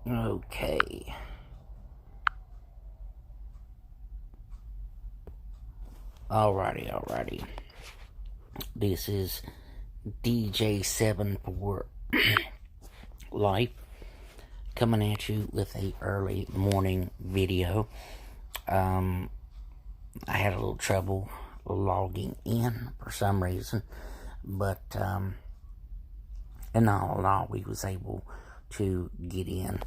Okay. Alrighty. This is DJ74 Life coming at you with a early morning video. I had a little trouble logging in for some reason, but in all, we was able to get in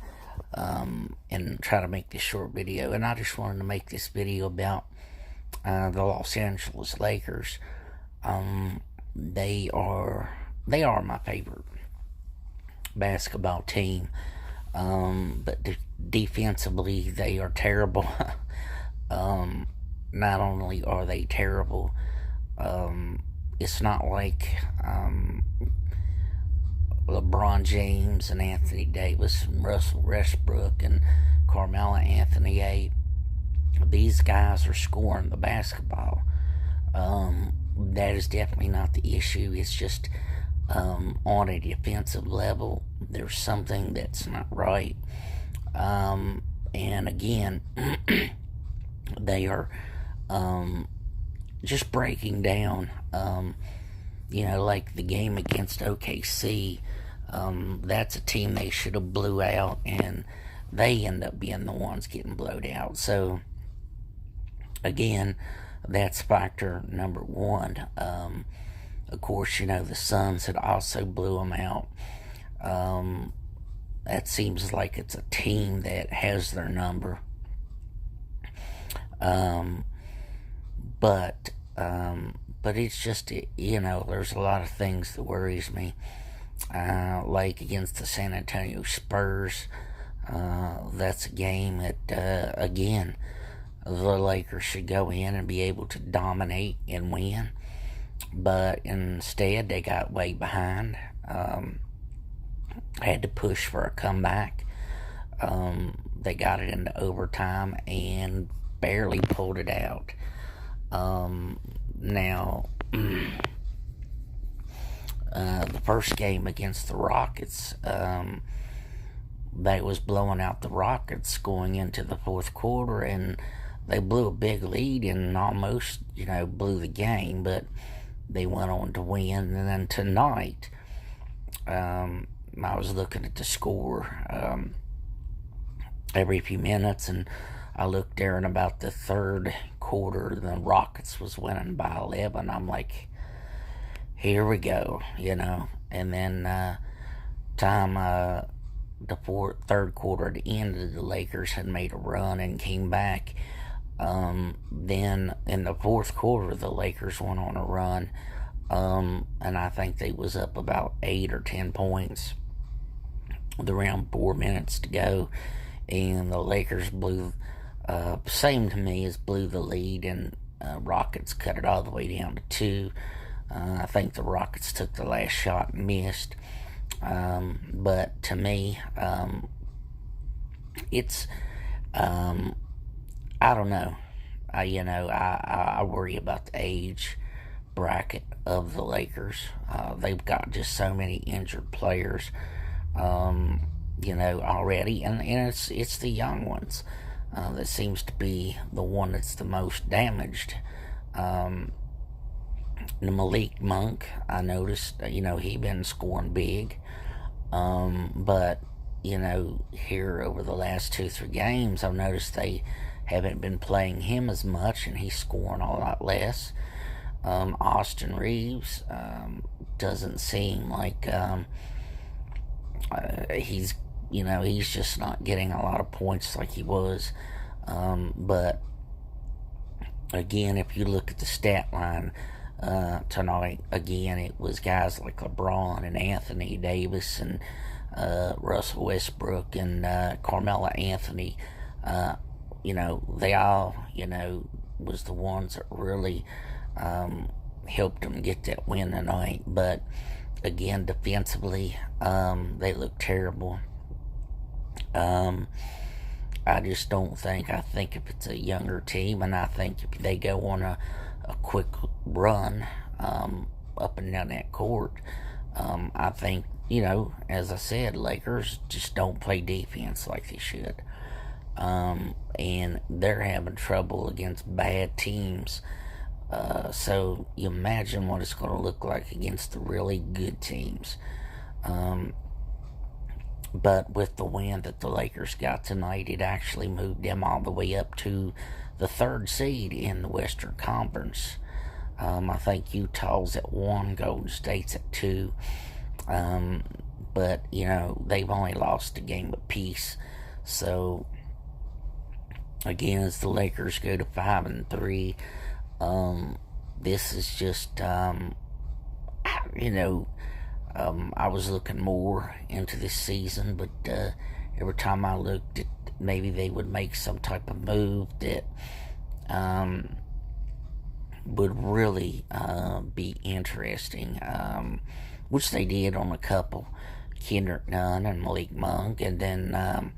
and try to make this short video. And I just wanted to make this video about the Los Angeles Lakers. They are my favorite basketball team, but defensively they are terrible. Not only are they terrible, it's not like LeBron James and Anthony Davis and Russell Westbrook and Carmelo Anthony. These guys are scoring the basketball. That is definitely not the issue. It's just on a defensive level, there's something that's not right. And again, they are just breaking down. Like the game against OKC, that's a team they should have blew out, and they end up being the ones getting blowed out. So, again, that's factor number one. Of course, the Suns had also blew them out. That seems like it's a team that has their number. But it's just, there's a lot of things that worries me. Like against the San Antonio Spurs, that's a game that, again, the Lakers should go in and be able to dominate and win. But instead, they got way behind. Had to push for a comeback. They got it into overtime and barely pulled it out. Now, the first game against the Rockets, they was blowing out the Rockets going into the fourth quarter, and they blew a big lead and almost, blew the game, but they went on to win. And then tonight, I was looking at the score every few minutes, and I looked there in about the third quarter, the Rockets was winning by 11. I'm like, here we go, And then the third quarter, at the end of the Lakers had made a run and came back. Then in the fourth quarter, the Lakers went on a run, and I think they was up about 8 or 10 points with around 4 minutes to go, and the Lakers blew, same to me as blew the lead, and Rockets cut it all the way down to 2. I think the Rockets took the last shot and missed. But to me, it's, I don't know. I worry about the age bracket of the Lakers. They've got just so many injured players, already, and it's the young ones that seems to be the one that's the most damaged. The Malik Monk, I noticed, he been scoring big, but here over the last 2-3 games, I've noticed they haven't been playing him as much, and he's scoring a lot less. Austin Reeves doesn't seem like he's just not getting a lot of points like he was. But again, if you look at the stat line tonight, again, it was guys like LeBron and Anthony Davis and Russell Westbrook and Carmelo Anthony. They all, was the ones that really helped them get that win tonight. But again, defensively, they look terrible. I just don't think. I think if it's a younger team, and I think if they go on a quick run up and down that court, I think as I said, Lakers just don't play defense like they should. And they're having trouble against bad teams. So you imagine what it's going to look like against the really good teams. But with the win that the Lakers got tonight, it actually moved them all the way up to the third seed in the Western Conference. I think Utah's at 1, Golden State's at 2. But, they've only lost a game apiece. So, again, as the Lakers go to 5-3, this is just, I was looking more into this season, but every time I looked, maybe they would make some type of move that would really be interesting, which they did on a couple. Kendrick Nunn and Malik Monk, and then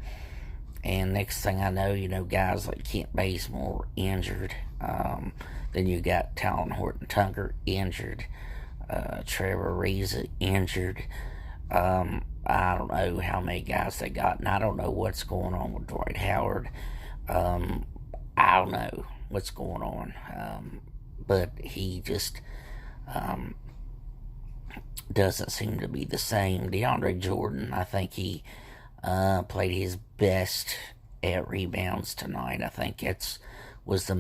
and next thing I know, guys like Kent Bazemore injured. Then you got Talon Horton-Tucker injured. Trevor Ariza injured. I don't know how many guys they got, and I don't know what's going on with Dwight Howard. I don't know what's going on, but he just doesn't seem to be the same. DeAndre Jordan, I think he played his best at rebounds tonight. I think was the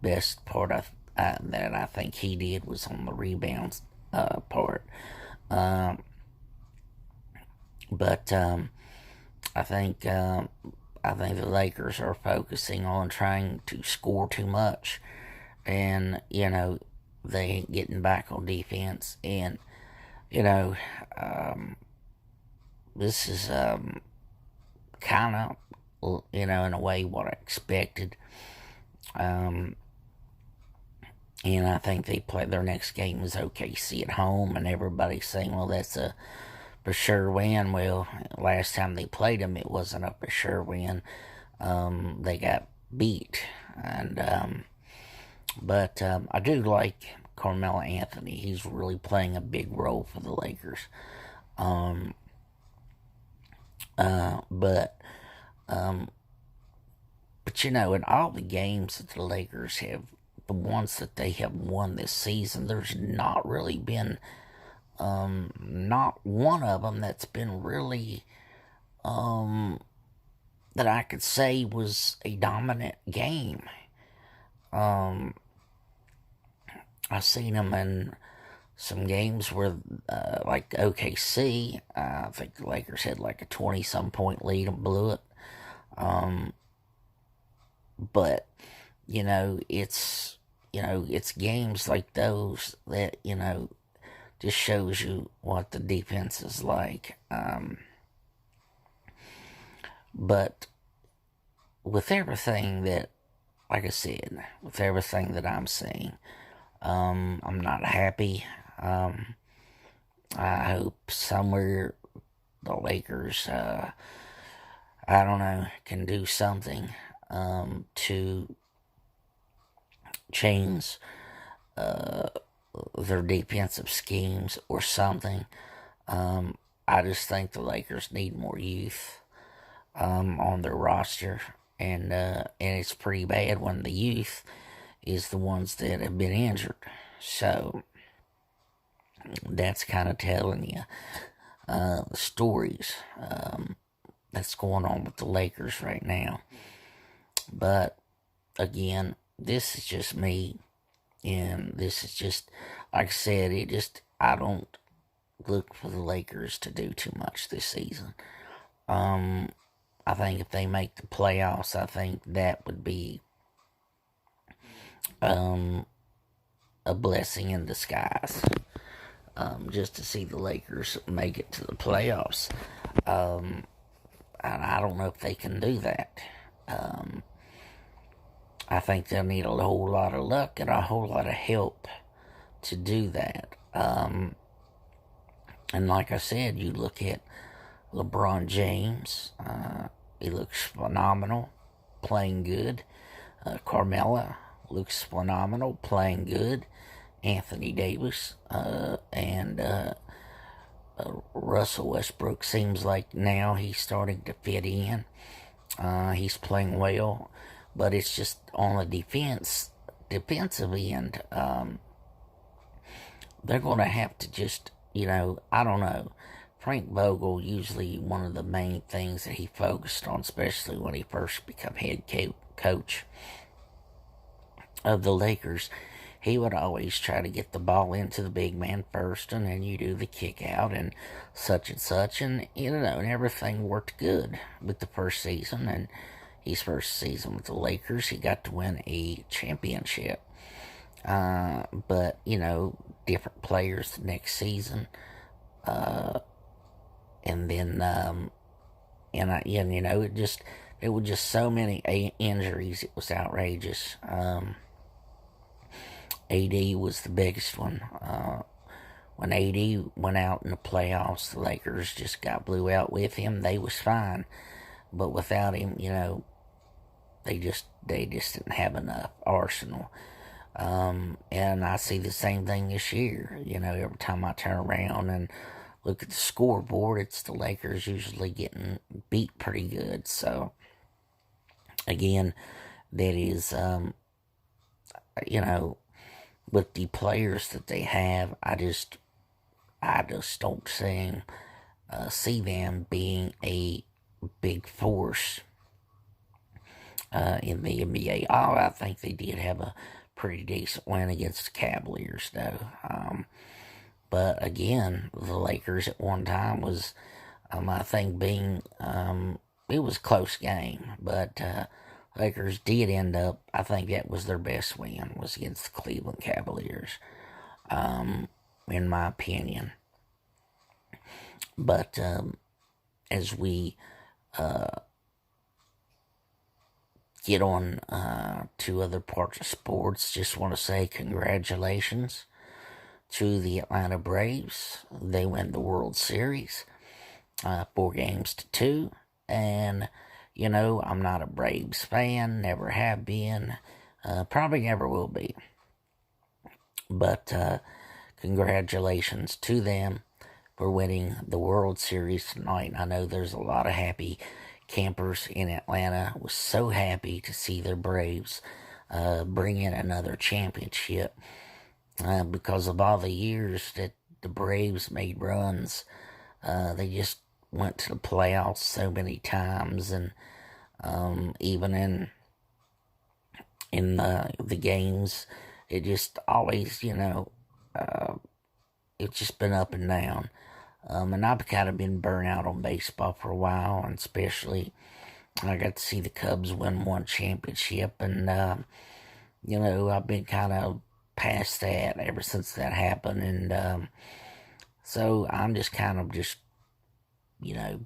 best part of that I think he did was on the rebounds part. But I think the Lakers are focusing on trying to score too much, and they ain't getting back on defense, and this is kind of in a way what I expected. And I think they play their next game was OKC at home, and everybody's saying, well, that's a for sure win. Well, last time they played them, it wasn't a for sure win. They got beat, and but I do like Carmelo Anthony. He's really playing a big role for the Lakers. But in all the games that the Lakers have, the ones that they have won this season, there's not really been not one of them that's been really that I could say was a dominant game. I've seen them in some games where, like OKC, I think the Lakers had like a 20-some point lead and blew it. But it's games like those that just shows you what the defense is like. But with everything that, like I said, with everything that I'm seeing, I'm not happy. I hope somewhere the Lakers, I don't know, can do something to change their defensive schemes or something. I just think the Lakers need more youth on their roster, and it's pretty bad when the youth is the ones that have been injured. So that's kind of telling you the stories that's going on with the Lakers right now. But again, this is just me, and this is just, like I said, I don't look for the Lakers to do too much this season. I think if they make the playoffs, I think that would be a blessing in disguise. Just to see the Lakers make it to the playoffs. And I don't know if they can do that. I think they'll need a whole lot of luck and a whole lot of help to do that. And like I said, you look at LeBron James, he looks phenomenal, playing good. Carmelo looks phenomenal, playing good. Anthony Davis, and Russell Westbrook seems like now he's starting to fit in. He's playing well, but it's just on the defensive end. They're going to have to just, I don't know. Frank Vogel, usually one of the main things that he focused on, especially when he first became head coach of the Lakers, he would always try to get the ball into the big man first, and then you do the kick out and such, and and everything worked good with the first season. And his first season with the Lakers, he got to win a championship. But different players the next season, and then it was just so many injuries. It was outrageous. AD was the biggest one. When AD went out in the playoffs, the Lakers just got blew out with him. They was fine, but without him, they just didn't have enough arsenal. And I see the same thing this year. Every time I turn around and look at the scoreboard, it's the Lakers usually getting beat pretty good. So again, that is, with the players that they have, I just don't see them being a big force in the NBA. Oh, I think they did have a pretty decent win against the Cavaliers, though. But again, the Lakers at one time was, I think, it was a close game, but Lakers did end up, I think that was their best win, was against the Cleveland Cavaliers, in my opinion. But as we get on to other parts of sports, just want to say congratulations to the Atlanta Braves. They win the World Series 4-2. And, I'm not a Braves fan, never have been, probably never will be. But congratulations to them for winning the World Series tonight. I know there's a lot of happy campers in Atlanta. Was so happy to see their Braves bring in another championship because of all the years that the Braves made runs. They just went to the playoffs so many times, and even in the games, it just always, it's just been up and down. And I've kind of been burnt out on baseball for a while, and especially I got to see the Cubs win one championship, and I've been kind of past that ever since that happened, and so I'm just kind of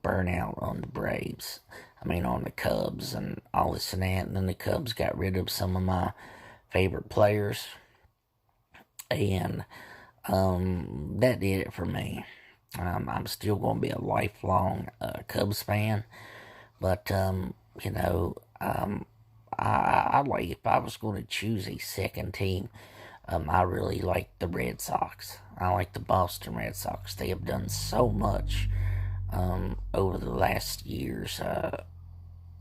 burnt out on the Braves. On the Cubs and all this and that, and then the Cubs got rid of some of my favorite players, and that did it for me. I'm still going to be a lifelong Cubs fan, but I like, if I was going to choose a second team, I really like the Red Sox. I like the Boston Red Sox. They have done so much over the last years,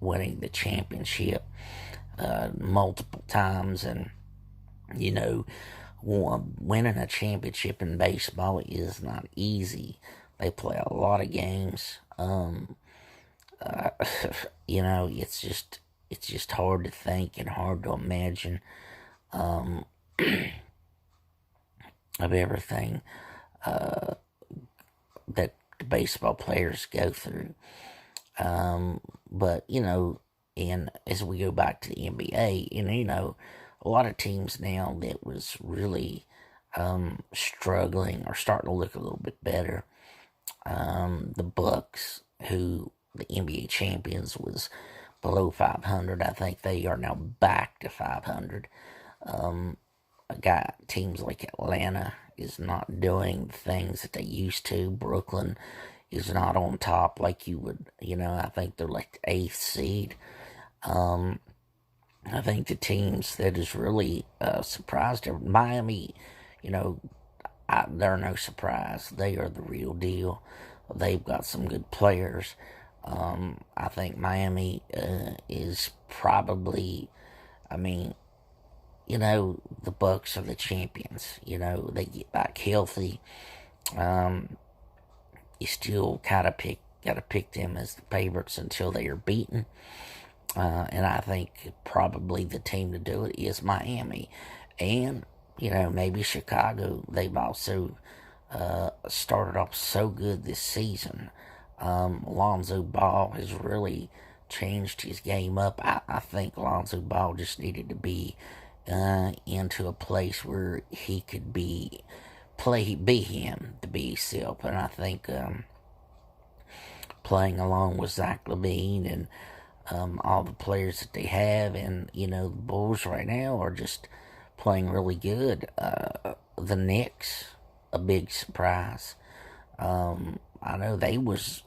winning the championship multiple times, and winning a championship in baseball is not easy. They play a lot of games. It's just hard to think and hard to imagine of everything that the baseball players go through. But and as we go back to the NBA, a lot of teams now that was really struggling are starting to look a little bit better. The Bucks, who the NBA champions, was below 500. I think they are now back to 500. Teams like Atlanta is not doing the things that they used to. Brooklyn is not on top like you would, I think they're like the 8th seed. I think the teams that has really surprised Miami, they're no surprise. They are the real deal. They've got some good players. I think Miami is probably, I mean, the Bucks are the champions. They get back healthy. You still gotta pick them as the favorites until they are beaten. And I think probably the team to do it is Miami. And, maybe Chicago. They've also started off so good this season. Lonzo Ball has really changed his game up. I think Lonzo Ball just needed to be into a place where he could be him, to be himself. And I think playing along with Zach LaVine and all the players that they have, and the Bulls right now are just playing really good. The Knicks, a big surprise. I know they was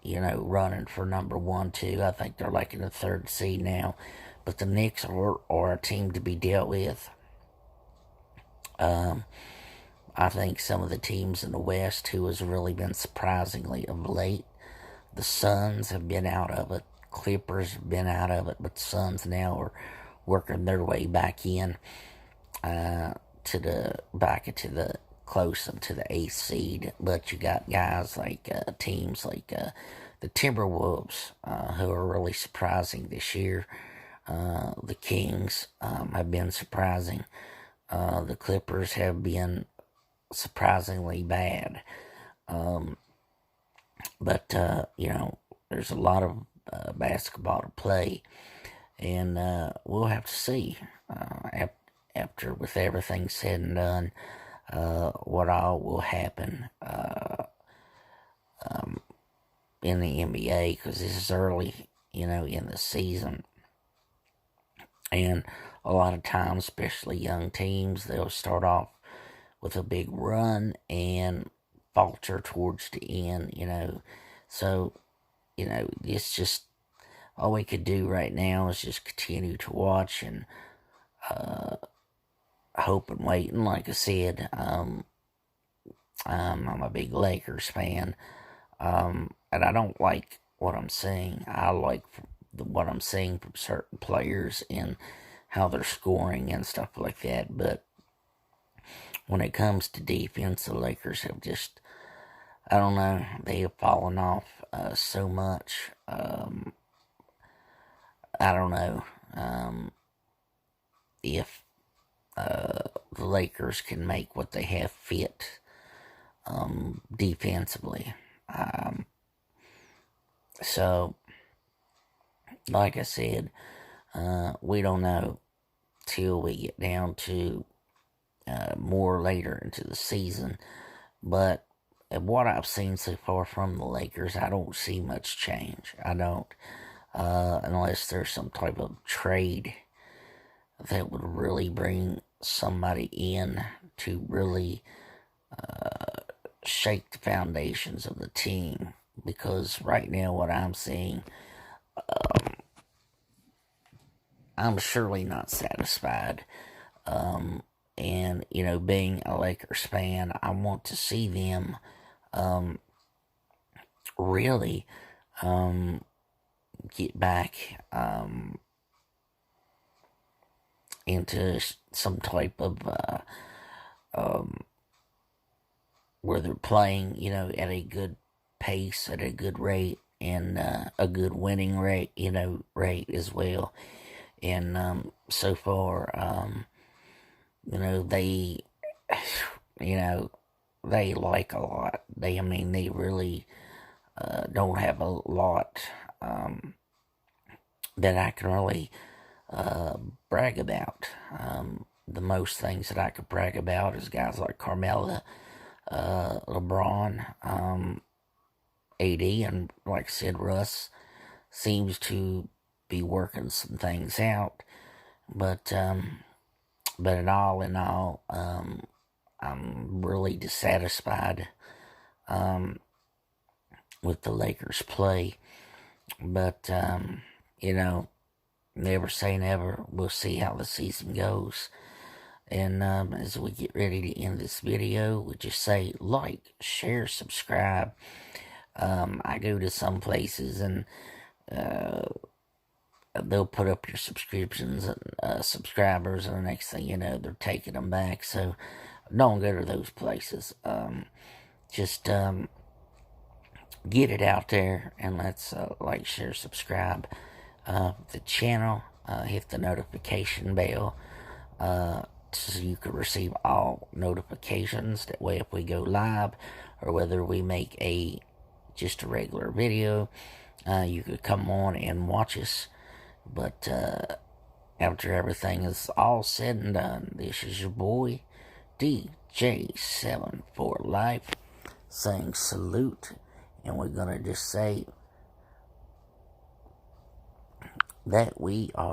running for number 1 too. I think they're like in the 3rd seed now, but the Knicks are a team to be dealt with. I think some of the teams in the West who has really been surprisingly of late. The Suns have been out of it. Clippers have been out of it, but the Suns now are working their way back in into the close into the 8th seed. But you got guys like teams like the Timberwolves who are really surprising this year. The Kings have been surprising. The Clippers have been surprisingly bad. But there's a lot of basketball to play, and we'll have to see after with everything said and done what all will happen in the NBA, because this is early, in the season, and a lot of times, especially young teams, they'll start off with a big run and falter towards the end, So, it's just all we could do right now is just continue to watch and hope and wait. And like I said, I'm a big Lakers fan, and I don't like what I'm seeing. I like what I'm seeing from certain players and how they're scoring and stuff like that. But when it comes to defense, the Lakers have just, I don't know, they have fallen off so much. I don't know if the Lakers can make what they have fit defensively. So, like I said, we don't know till we get down to more later into the season. But what I've seen so far from the Lakers, I don't see much change. I don't. Unless there's some type of trade that would really bring somebody in to really shake the foundations of the team. Because right now, what I'm seeing, I'm surely not satisfied. And, being a Lakers fan, I want to see them really get back into some type of where they're playing, at a good pace, at a good rate, and a good winning rate, rate as well. And so far, they, they like a lot. They really don't have a lot that I can really brag about. The most things that I could brag about is guys like Carmelo, LeBron, AD, and like I said, Russ seems to be working some things out. But in all, I'm really dissatisfied with the Lakers' play. But, never say never. We'll see how the season goes. And as we get ready to end this video, we just say like, share, subscribe. I go to some places and they'll put up your subscriptions and subscribers, and the next thing you know, they're taking them back. So don't go to those places. Just get it out there, and let's like, share, subscribe the channel. Hit the notification bell so you can receive all notifications. That way, if we go live or whether we make just a regular video, you could come on and watch us. But after everything is all said and done, this is your boy DJ7 for Life saying salute, and we're gonna just say that we are